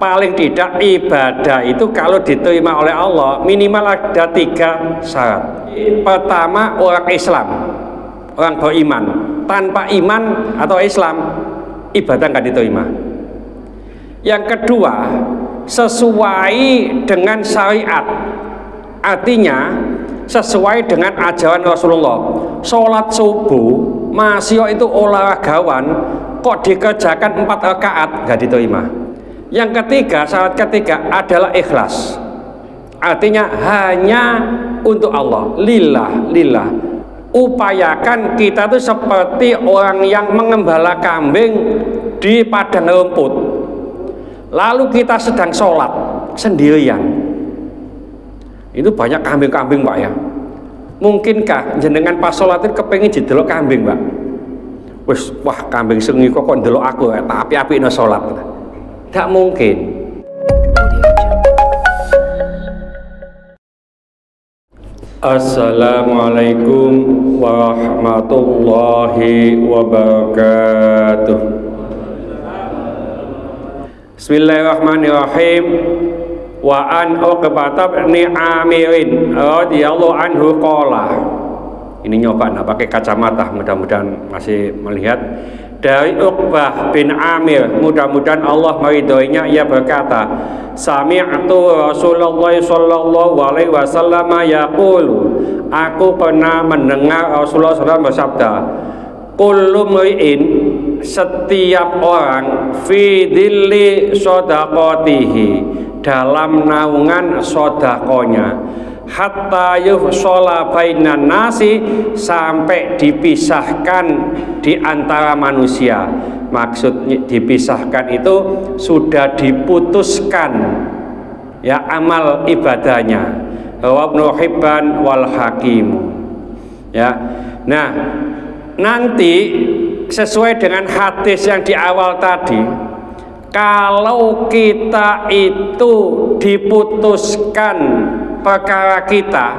paling tidak ibadah itu kalau diterima oleh Allah minimal ada 3 syarat. Pertama, orang Islam, orang beriman. Tanpa iman atau Islam, ibadah nggak diterima. Yang kedua, sesuai dengan syariat, artinya sesuai dengan ajaran Rasulullah. Sholat subuh masih itu olahragawan kok dikerjakan 4 rakaat, nggak diterima. Yang ketiga, syarat ketiga adalah ikhlas, artinya hanya untuk Allah, lillah. Upayakan kita tuh seperti orang yang mengembala kambing di padang rumput, lalu kita sedang sholat sendirian. Itu banyak kambing-kambing Pak ya. Mungkinkah jenengan pas sholat itu kepengin didelok kambing Pak? Wah kambing sengi kok ndelok aku ya, tapi apikno sholat. Tak mungkin. Assalamualaikum warahmatullahi wabarakatuh. Bismillahirrahmanirrahim. Wa an Uqbah bin Amirin radhiyallahu anhu qala. Ini nyoba pakai kacamata, mudah-mudahan masih melihat. Dari Uqbah bin Amir, mudah-mudahan Allah meridhoinya, ia berkata, sami'tu Rasulullah sallallahu alaihi wasallam yaqulu, aku pernah mendengar Rasulullah SAW bersabda, kullu mri'in, setiap orang, fi dhilli shadaqatihi, dalam naungan sodakonya, hatta yufshola bainan nasi, sampai dipisahkan di antara manusia. Maksudnya dipisahkan itu sudah diputuskan ya amal ibadahnya. Ibnu Hibban wal Hakim. Ya. Nah, nanti sesuai dengan hadis yang di awal tadi, kalau kita itu diputuskan perkara kita,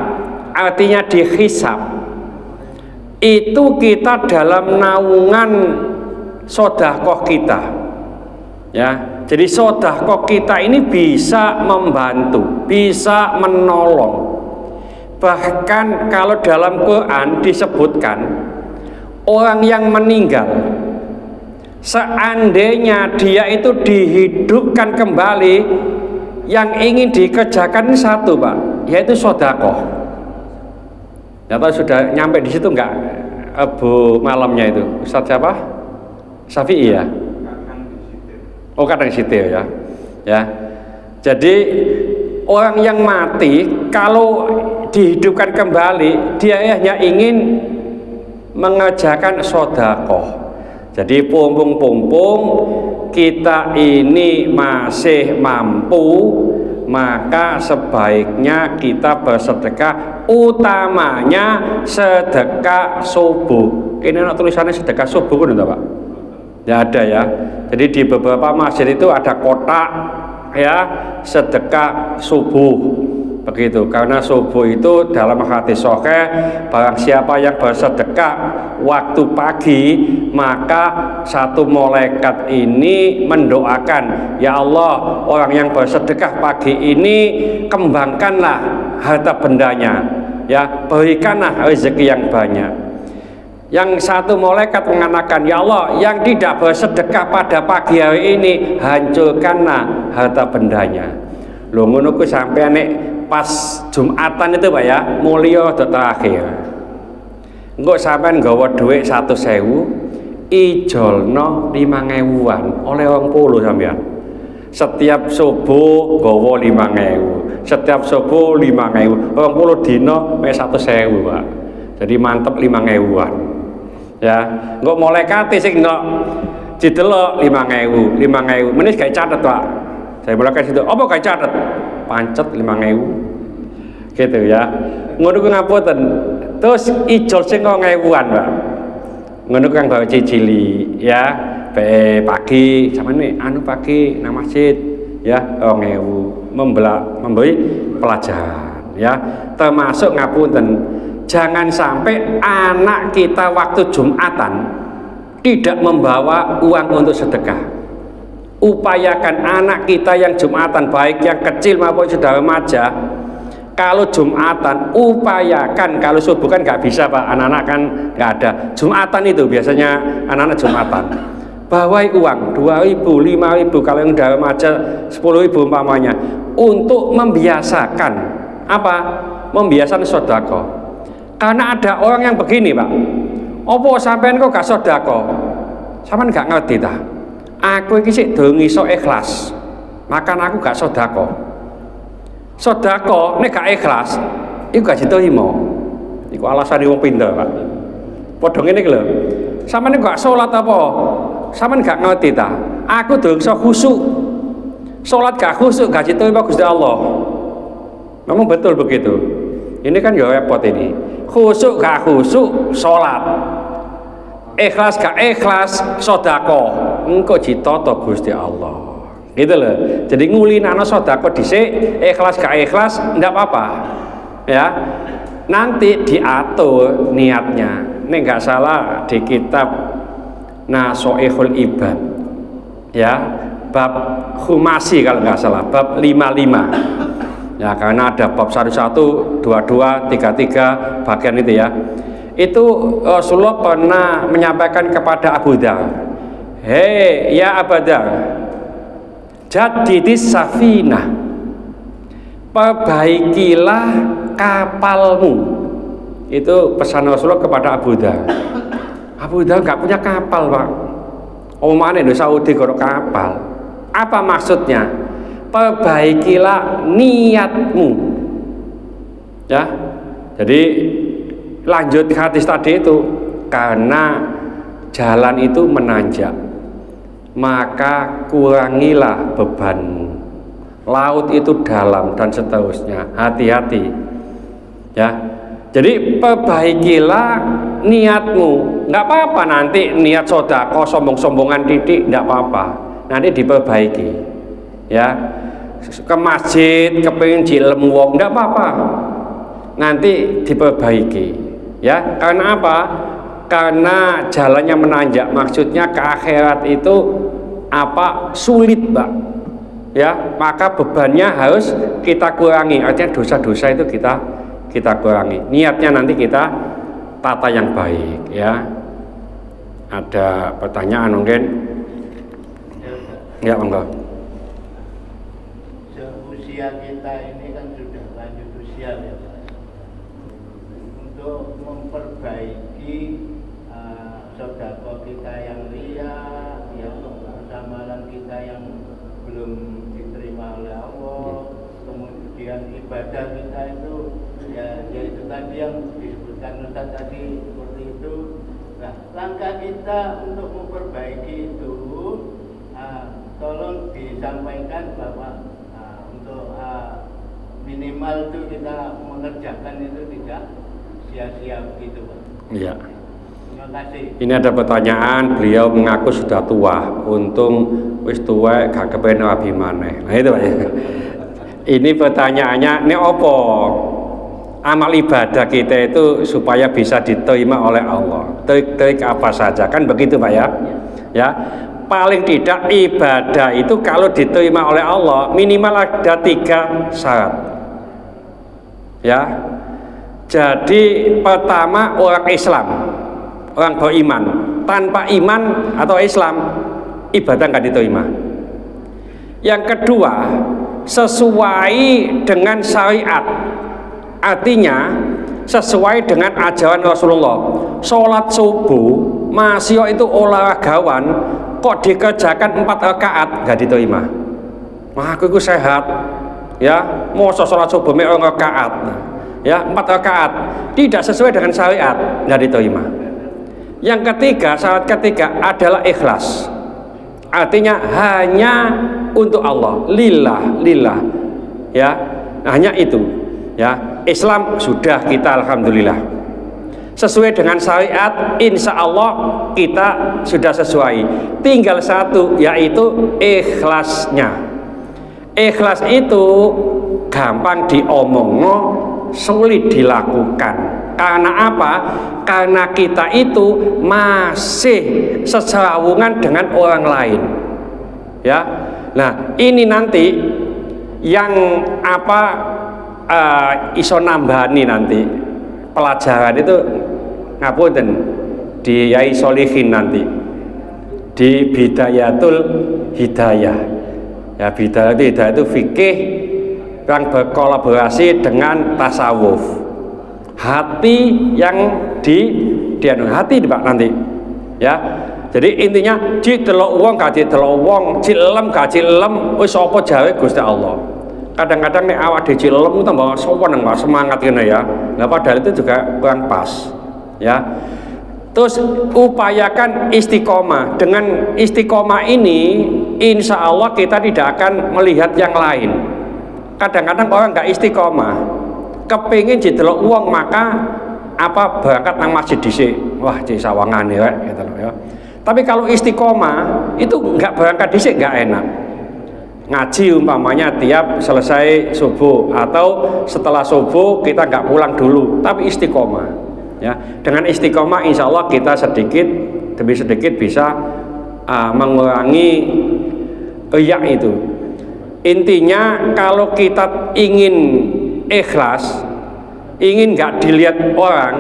artinya dihisab, itu kita dalam naungan sodakoh kita ya. Jadi sodakoh kita ini bisa membantu, bisa menolong. Bahkan kalau dalam Quran disebutkan, orang yang meninggal, seandainya dia itu dihidupkan kembali, yang ingin dikerjakan satu Pak, yaitu sodakoh. Ya tahu sudah nyampe di situ enggak Abu malamnya itu Ustadz siapa? Syafi'i ya? Oh kadang sitir ya. Ya. Jadi orang yang mati kalau dihidupkan kembali, dia hanya ingin mengerjakan sodakoh. Jadi pumpung-pumpung kita ini masih mampu, maka sebaiknya kita bersedekah, utamanya sedekah subuh. Ini ada tulisannya sedekah subuh kan Pak? Ya ada ya. Jadi di beberapa masjid itu ada kotak ya sedekah subuh. Begitu, karena subuh itu dalam hadis sahih, barang siapa yang bersedekah waktu pagi, maka satu malaikat ini mendoakan, ya Allah, orang yang bersedekah pagi ini kembangkanlah harta bendanya, ya berikanlah rezeki yang banyak. Yang satu malaikat mengatakan, ya Allah, yang tidak bersedekah pada pagi hari ini, hancurkanlah harta bendanya. Lho ngono ku sampai nek pas Jumatan itu Pak ya, mulia terakhir. Engko sampean nggawa dhuwit 100.000, ijolno 5.000-an oleh 20 sampean. Setiap subuh nggawa 5.000, setiap subuh 5.000, 20 dina mek 100.000 Pak. Jadi mantep 5.000-an. Ya, engko malaikat sing kok didelok 5.000, 5.000. Menis gawe catet Pak. Saya mulai situ, apa gak catet? Pancet 5.000 gitu ya. Ngono ku ngapunten. Terus ijol sing 2.000-an, Pak. Ngono kang bawa cicili ya. Pagi sampeyan anu pagi nang masjid ya 2.000 memberi pelajaran ya. Termasuk ngapunten, jangan sampai anak kita waktu Jumatan tidak membawa uang untuk sedekah. upayakan anak kita yang Jumatan, baik yang kecil maupun sudah remaja, kalau Jumatan upayakan, kalau subuh kan nggak bisa Pak, anak-anak kan nggak ada. Jumatan itu biasanya anak-anak Jumatan, bawai uang 2.000, 5.000, kalau yang udah remaja 10.000 umpamanya, untuk membiasakan apa? Membiasakan sodako. Karena ada orang yang begini Pak, opo sampean kok gak sodako? Sampean gak ngerti ta? Aku iki sik durung iso ikhlas, makan aku gak sodako. Sodako nek gak ikhlas, iku gak diterima. Iku alasan wong pinter Pak. Padha ngene iki lho. Sampeyan gak salat apa? Sampeyan gak ngerti ta? Aku durung iso khusyuk. Salat gak khusyuk gak diterima Gusti Allah. Memang betul begitu. Ini kan ya repot ini. Khusyuk gak khusyuk salat. Ikhlas gak ikhlas sodako, engkau ditoto Gusti Allah, gitu loh. Jadi ngulinana sodako dhisik, ikhlas gak ikhlas ndak apa-apa, ya. Nanti diatur niatnya. Nek nggak salah di kitab Nasoihul Ibad, ya, bab Khumasi kalau nggak salah, bab 55. Ya, karena ada bab 11, 22, 33 bagian itu ya. Itu Rasulullah pernah menyampaikan kepada Abu Dhar, hei ya Abu Dhar, jadidis safinah, perbaikilah kapalmu. Itu pesan Rasulullah kepada Abu Dhar. Abu Dhar nggak punya kapal Pak, omongan di Saudi kalau kapal. Apa maksudnya? Perbaikilah niatmu, ya. Jadi lanjut hadis tadi itu, karena jalan itu menanjak, maka kurangilah bebanmu. Laut itu dalam dan seterusnya, hati-hati ya. Jadi perbaikilah niatmu. Nggak apa-apa nanti niat sodako sombong-sombongan titik, nggak apa-apa, nanti diperbaiki ya. Ke masjid kepengin jilem wong, nggak apa-apa, nanti diperbaiki ya. Karena apa? Karena jalannya menanjak, maksudnya ke akhirat itu apa? Sulit Mbak ya, maka bebannya harus kita kurangi. Artinya dosa-dosa itu kita kurangi. Niatnya nanti kita tata yang baik ya. Ada pertanyaan mungkin? Ya monggo. Usia kita ini kan sudah lanjut usia ya Pak. Untuk memperbaiki sodako kita yang ria, ya amalan kita yang belum diterima oleh Allah, kemudian ibadah kita itu ya itu tadi yang disebutkan Ustaz tadi seperti itu. Nah, langkah kita untuk memperbaiki itu tolong disampaikan bahwa untuk minimal itu kita mengerjakan itu tidak sia-sia begitu Pak. Iya. Terima kasih. Ini ada pertanyaan, beliau mengaku sudah tua, untung wis tua gak kepengen rabi maneh. Nah itu Pak. Ini pertanyaannya, ini opo amal ibadah kita itu supaya bisa diterima oleh Allah. Trik-trik apa saja kan begitu Pak ya? Ya. Paling tidak ibadah itu kalau diterima oleh Allah minimal ada 3 syarat ya. Jadi pertama, orang Islam, orang beriman. Tanpa iman atau Islam, ibadah nggak diterima. Yang kedua, sesuai dengan syariat, artinya sesuai dengan ajaran Rasulullah. Sholat subuh masih itu olahragawan kok dikerjakan 4 rakaat nggak diterima. Wah, aku itu sehat ya, mau sholat subuh 4 rakaat ya, 4 rakaat tidak sesuai dengan syariat, nggak diterima. Yang ketiga, syarat ketiga adalah ikhlas, artinya hanya untuk Allah, lillah ya, hanya itu ya. Islam sudah kita alhamdulillah sesuai dengan syariat, insya Allah kita sudah sesuai. Tinggal satu, yaitu ikhlasnya. Ikhlas itu gampang diomongno, sulit dilakukan. Karena apa? Karena kita itu masih seserawungan dengan orang lain ya. Nah, ini nanti yang apa iso nambani nanti pelajaran itu ngapunten di Yai Solihin nanti di Bidayatul Hidayah. Ya, Bidayatul Hidayah itu fikih yang berkolaborasi dengan tasawuf. Hati yang hati Pak nanti. Ya. Jadi intinya didelok wong gak didelok wong, cilem gak cilem, wis apa jawe Gusti Allah. Kadang-kadang nek awak dhewe cilem ku tambah sowan nang semangat ngene ya. Nah padahal itu juga kurang pas. Ya. Terus upayakan istiqomah. Dengan istiqomah ini insya Allah kita tidak akan melihat yang lain. Kadang-kadang orang nggak istiqomah, kepingin didelok uang maka apa berangkat nang masjid dhisik. Wah, di sawangan ya gitu loh ya. Tapi kalau istiqomah itu nggak berangkat dhisik nggak enak. Ngaji umpamanya tiap selesai subuh atau setelah subuh kita nggak pulang dulu, tapi istiqomah. Ya, dengan istiqomah insya Allah kita sedikit demi sedikit bisa mengurangi riya itu. Intinya kalau kita ingin ikhlas, ingin nggak dilihat orang,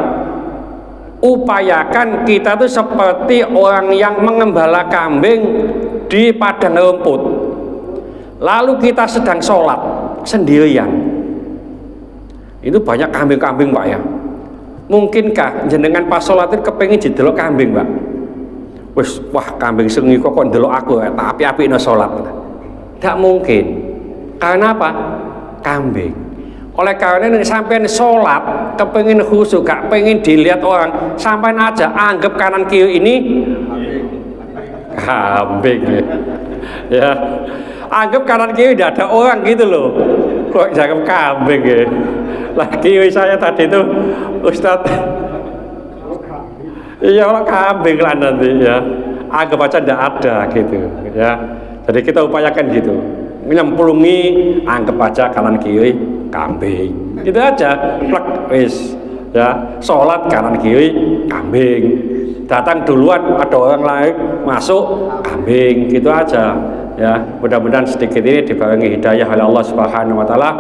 upayakan kita tuh seperti orang yang mengembala kambing di padang rumput. Lalu kita sedang sholat sendirian. Itu banyak kambing-kambing Pak ya. Mungkinkah jenengan pas sholat itu kepengin didelok kambing Pak? Wah kambing sengi kok ndelok aku ya, tak api-api no sholat. Tidak mungkin. Karena apa? Kambing. Oleh karena ini sampai sholat kepengin khusyuk, gak pengen dilihat orang, sampai aja anggap kanan kiri ini kambing ya. Anggap kanan kiri tidak ada orang gitu loh, kok jangan kambing ya. Lagi saya tadi itu Ustadz, iya orang kambing lah nanti ya, anggap aja tidak ada gitu ya. Jadi kita upayakan gitu, nyemplungi anggap aja kanan kiri kambing, gitu aja, plek wis ya. Sholat kanan kiri kambing, datang duluan ada orang lain masuk kambing, gitu aja. Ya, mudah-mudahan sedikit ini dibarengi hidayah oleh Allah Subhanahu wa taala.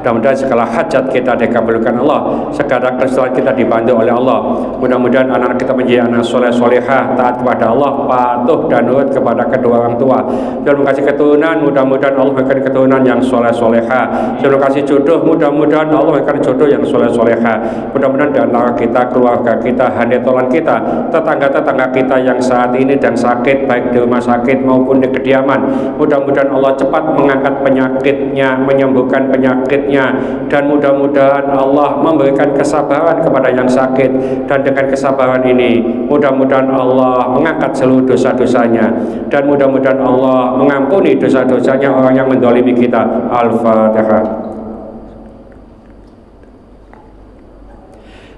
Mudah-mudahan segala hajat kita dikabulkan Allah, segala kesalahan kita dibantu oleh Allah. Mudah-mudahan anak-anak kita menjadi anak soleh solehah, taat kepada Allah, patuh dan nurut kepada kedua orang tua. Terima kasih keturunan, mudah-mudahan Allah memberikan keturunan yang soleh solehah. Terima kasih jodoh, mudah-mudahan Allah memberikan jodoh yang soleh solehah. Mudah-mudahan di antara kita, keluarga kita, handetolan kita, tetangga-tetangga kita yang saat ini dan sakit baik di rumah sakit maupun di kediaman, mudah-mudahan Allah cepat mengangkat penyakitnya, menyembuhkan penyakitnya, dan mudah-mudahan Allah memberikan kesabaran kepada yang sakit, dan dengan kesabaran ini mudah-mudahan Allah mengangkat seluruh dosa-dosanya, dan mudah-mudahan Allah mengampuni dosa-dosanya orang yang mendolimi kita. Al-Fatihah.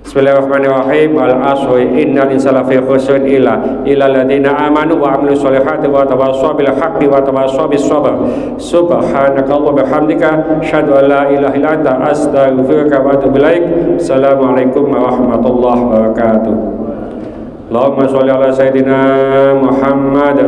Bismillahirrahmanirrahim. Al-asri innal insana fi khusrin illa alladziina aamanu wa 'amilus sholihati wa tawassaw bil haqqi wa tawassaw bis sabr. Subhanakallahumma wa bihamdika asyhadu an la ilaha illa anta astaghfiruka wa atubu ilaik. Assalamualaikum warahmatullahi wabarakatuh. Allahumma sholli ala sayyidina Muhammad